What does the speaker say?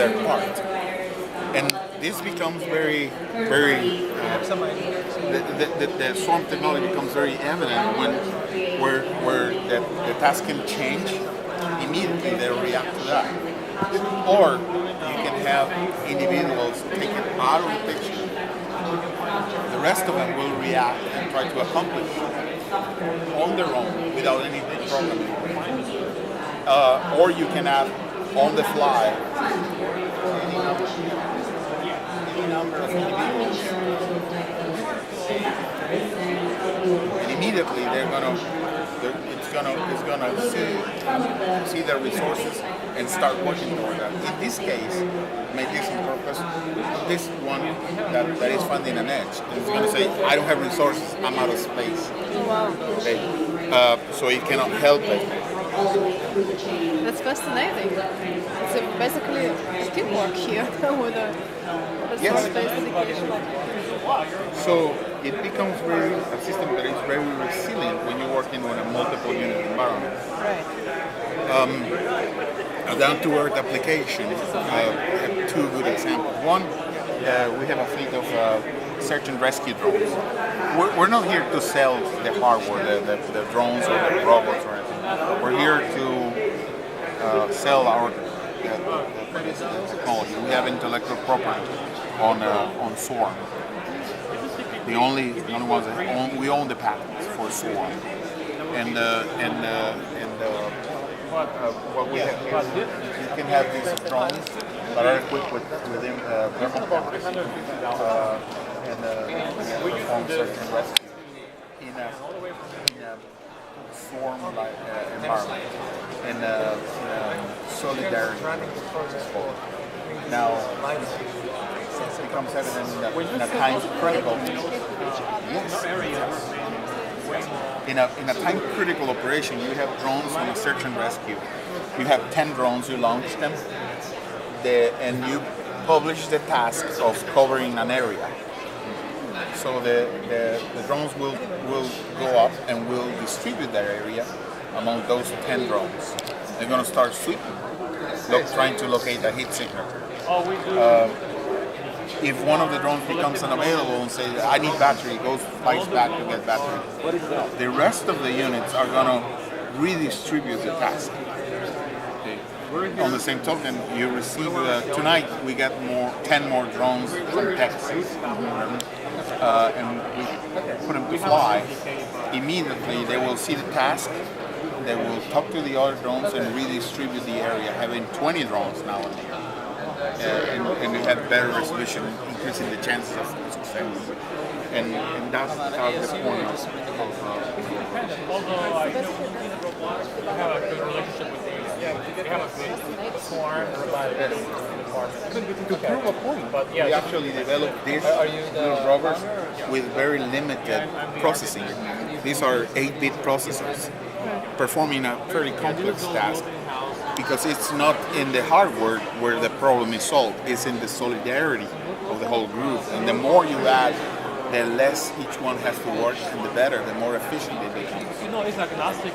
their part. And this becomes very, the swarm technology becomes very evident where the task can change immediately. They react to that. Or you can have individuals taken out of the picture. The rest of them will react and try to accomplish on their own without anything programmed. Or you can have on the fly any number of individuals, and immediately it's gonna see their resources and start working toward that. In this case, my case in purpose, this one that is funding an edge is going to say, I don't have resources, I'm out of space. Okay, so it cannot help it. That's fascinating. So basically teamwork here with a space dedication. So it becomes a system that is very resilient when you're working on a multiple unit environment. Right. A down-to-earth application, we have two good examples. One, we have a fleet of search and rescue drones. We're not here to sell the hardware, the drones or the robots or anything. We're here to sell our technology. We have intellectual property on Swarm. The only ones that we own the patents for Swarm. And what we have here, you can have these drones that are equipped with thermal cameras and perform search and rescue in a swarm-like environment, in a solidarity. Now, it becomes evident in a time-critical. Yes. In a time-critical operation, you have drones on a search and rescue. You have 10 drones, you launch them, and you publish the task of covering an area. So the drones will go up and will distribute that area among those 10 drones. They're going to start sweeping, trying to locate a heat signature. If one of the drones becomes unavailable and says, I need battery, it flies back to get battery. The rest of the units are going to redistribute the task. Okay. On the same token, you receive, tonight we get 10 more drones from Texas. And we put them to fly. Immediately they will see the task, they will talk to the other drones and redistribute the area, having 20 drones now. And we have better resolution, increasing the chances of success. And that's how the point of although I have a good relationship with these, we have a good swarm reliability department. To prove a point, but we actually developed these little robbers with very limited processing. These are 8-bit processors performing a fairly complex task. Because it's not in the hardware where the problem is solved, it's in the solidarity of the whole group. And the more you add, the less each one has to work, and the better, the more efficient it becomes. It's agnostic.